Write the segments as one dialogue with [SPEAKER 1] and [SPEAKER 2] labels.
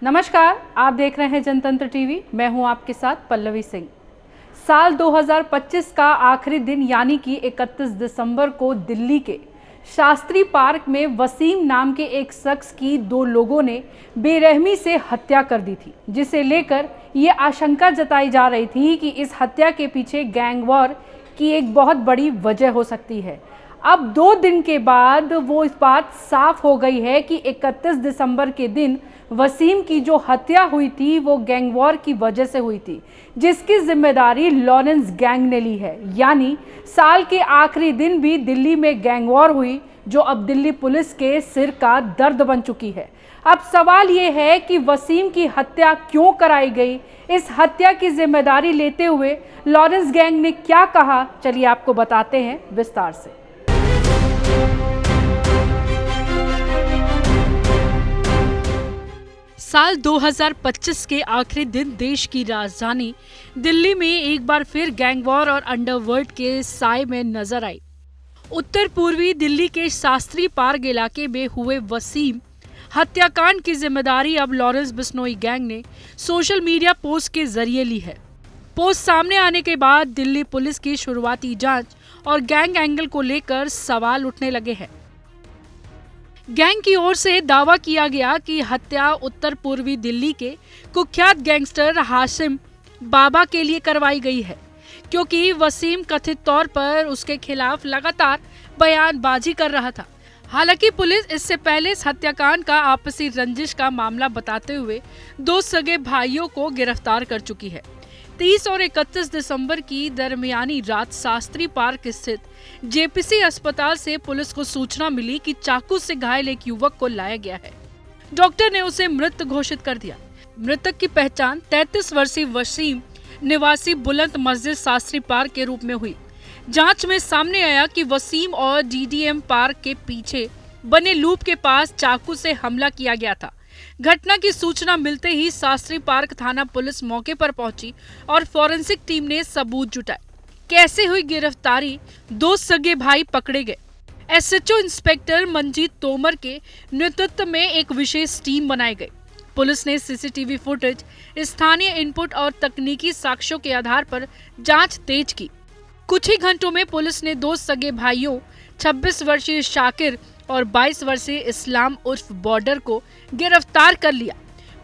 [SPEAKER 1] नमस्कार, आप देख रहे हैं जनतंत्र टीवी। मैं हूं आपके साथ पल्लवी सिंह। साल 2025 का आखिरी दिन यानी कि 31 दिसंबर को दिल्ली के शास्त्री पार्क में वसीम नाम के एक शख्स की दो लोगों ने बेरहमी से हत्या कर दी थी, जिसे लेकर ये आशंका जताई जा रही थी कि इस हत्या के पीछे गैंग वॉर की एक बहुत बड़ी वजह हो सकती है। अब 2 दिन के बाद वो इस बात साफ हो गई है कि 31 दिसंबर के दिन वसीम की जो हत्या हुई थी वो गैंग वॉर की वजह से हुई थी, जिसकी जिम्मेदारी लॉरेंस गैंग ने ली है। यानी साल के आखिरी दिन भी दिल्ली में गैंग वॉर हुई, जो अब दिल्ली पुलिस के सिर का दर्द बन चुकी है। अब सवाल ये है कि वसीम की हत्या क्यों कराई गई, इस हत्या की जिम्मेदारी लेते हुए लॉरेंस गैंग ने क्या कहा, चलिए आपको बताते हैं विस्तार से। साल 2025 के आखिरी दिन देश की राजधानी दिल्ली में एक बार फिर गैंग वॉर और अंडरवर्ल्ड के साए में नजर आई। उत्तर पूर्वी दिल्ली के शास्त्री पार्क इलाके में हुए वसीम हत्याकांड की जिम्मेदारी अब लॉरेंस बिश्नोई गैंग ने सोशल मीडिया पोस्ट के जरिए ली है। पोस्ट सामने आने के बाद दिल्ली पुलिस की शुरुआती जांच और गैंग एंगल को लेकर सवाल उठने लगे हैं। गैंग की ओर से दावा किया गया कि हत्या उत्तर पूर्वी दिल्ली के कुख्यात गैंगस्टर हाशिम बाबा के लिए करवाई गई है, क्योंकि वसीम कथित तौर पर उसके खिलाफ लगातार बयानबाजी कर रहा था। हालांकि पुलिस इससे पहले इस हत्याकांड का आपसी रंजिश का मामला बताते हुए 2 सगे भाइयों को गिरफ्तार कर चुकी है। 30 और 31 दिसंबर की दरमियानी रात शास्त्री पार्क स्थित जेपीसी अस्पताल से पुलिस को सूचना मिली कि चाकू से घायल एक युवक को लाया गया है। डॉक्टर ने उसे मृत घोषित कर दिया। मृतक की पहचान 33 वर्षीय वसीम निवासी बुलंद मस्जिद शास्त्री पार्क के रूप में हुई। जांच में सामने आया कि वसीम और डीडीएम पार्क के पीछे बने लूप के पास चाकू से हमला किया गया था। घटना की सूचना मिलते ही शास्त्री पार्क थाना पुलिस मौके पर पहुंची और फॉरेंसिक टीम ने सबूत जुटाए। कैसे हुई गिरफ्तारी? 2 सगे भाई पकड़े गए। एसएचओ इंस्पेक्टर मंजीत तोमर के नेतृत्व में एक विशेष टीम बनाई गई। पुलिस ने सीसीटीवी फुटेज, स्थानीय इनपुट और तकनीकी साक्ष्यों के आधार पर जांच तेज की। कुछ ही घंटों में पुलिस ने 2 सगे भाइयों 26 वर्षीय शाकिर और 22 वर्षीय इस्लाम उर्फ बॉर्डर को गिरफ्तार कर लिया।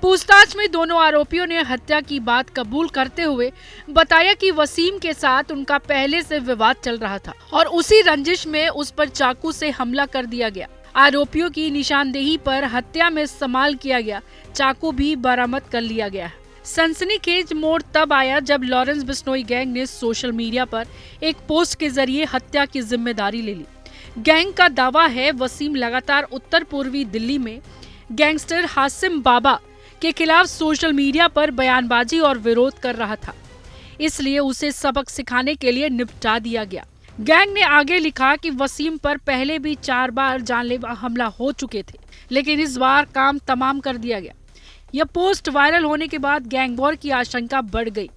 [SPEAKER 1] पूछताछ में दोनों आरोपियों ने हत्या की बात कबूल करते हुए बताया कि वसीम के साथ उनका पहले से विवाद चल रहा था और उसी रंजिश में उस पर चाकू से हमला कर दिया गया। आरोपियों की निशानदेही पर हत्या में इस्तेमाल किया गया चाकू भी बरामद कर लिया गया। सनसनीखेज मोड़ तब आया जब लॉरेंस बिश्नोई गैंग ने सोशल मीडिया पर एक पोस्ट के जरिए हत्या की जिम्मेदारी ले ली। गैंग का दावा है वसीम लगातार उत्तर पूर्वी दिल्ली में गैंगस्टर हाशिम बाबा के खिलाफ सोशल मीडिया पर बयानबाजी और विरोध कर रहा था, इसलिए उसे सबक सिखाने के लिए निपटा दिया गया। गैंग ने आगे लिखा कि वसीम पर पहले भी 4 बार जानलेवा हमला हो चुके थे, लेकिन इस बार काम तमाम कर दिया गया। यह पोस्ट वायरल होने के बाद गैंग वॉर की आशंका बढ़ गई,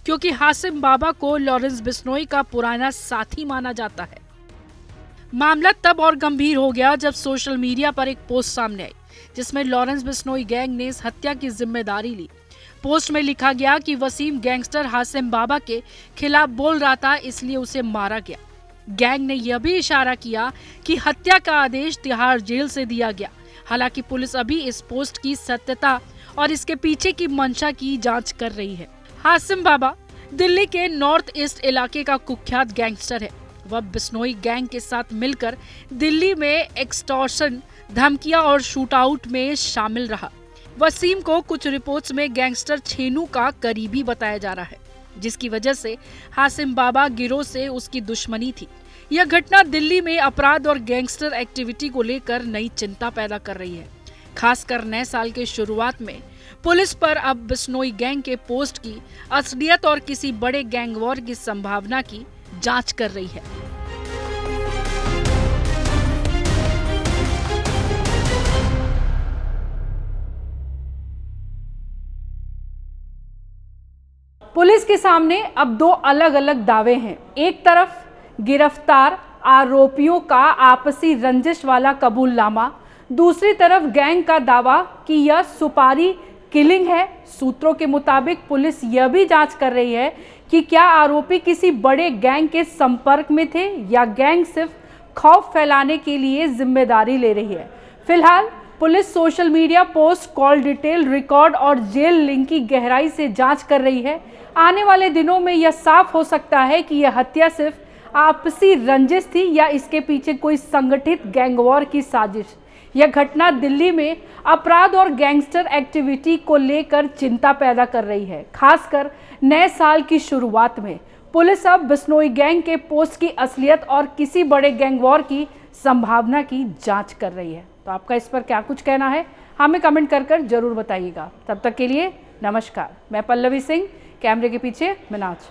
[SPEAKER 1] क्योंकि हाशिम बाबा को लॉरेंस बिश्नोई का पुराना साथी माना जाता है। मामला तब और गंभीर हो गया जब सोशल मीडिया पर एक पोस्ट सामने आई, जिसमें लॉरेंस बिश्नोई गैंग ने इस हत्या की जिम्मेदारी ली। पोस्ट में लिखा गया कि वसीम गैंगस्टर हाशिम बाबा के खिलाफ बोल रहा था, इसलिए उसे मारा गया। गैंग ने यह भी इशारा किया कि हत्या का आदेश तिहाड़ जेल से दिया गया। हालांकि पुलिस अभी इस पोस्ट की सत्यता और इसके पीछे की मंशा की जांच कर रही है। हाशिम बाबा दिल्ली के नॉर्थ ईस्ट इलाके का कुख्यात गैंगस्टर है। वह बिश्नोई गैंग के साथ मिलकर दिल्ली में एक्सटॉर्शन, धमकियां और शूटआउट में शामिल रहा। वसीम को कुछ रिपोर्ट्स में गैंगस्टर छेनू का करीबी बताया जा रहा है, जिसकी वजह से हाशिम बाबा गिरोह से उसकी दुश्मनी थी। यह घटना दिल्ली में अपराध और गैंगस्टर एक्टिविटी को लेकर नई चिंता पैदा कर रही है। खासकर नए साल के शुरुआत में पुलिस पर अब बिश्नोई गैंग के पोस्ट की असलियत और किसी बड़े गैंग वॉर की संभावना की जांच कर रही है। पुलिस के सामने अब 2 अलग अलग दावे हैं। एक तरफ गिरफ्तार आरोपियों का आपसी रंजिश वाला कबूलनामा, दूसरी तरफ गैंग का दावा कि यह सुपारी किलिंग है। सूत्रों के मुताबिक पुलिस यह भी जांच कर रही है कि क्या आरोपी किसी बड़े गैंग के संपर्क में थे या गैंग सिर्फ खौफ फैलाने के लिए जिम्मेदारी ले रही है। फिलहाल police social media post, call detail record और जेल लिंक की गहराई से जांच कर रही है। आने वाले दिनों में यह साफ हो सकता है कि यह हत्या सिर्फ आपसी रंजिश थी या इसके पीछे कोई संगठित गैंगवॉर की साजिश। यह घटना दिल्ली में अपराध और गैंगस्टर एक्टिविटी को लेकर चिंता पैदा कर रही है, खासकर नए साल की शुरुआत में। पुलिस अब बिश्नोई गैंग के पोस्ट की असलियत और किसी बड़े गैंगवॉर की संभावना की जांच कर रही है। तो आपका इस पर क्या कुछ कहना है, हमें कमेंट कर जरूर बताइएगा। तब तक के लिए नमस्कार। मैं पल्लवी सिंह, कैमरे के पीछे मिनाज।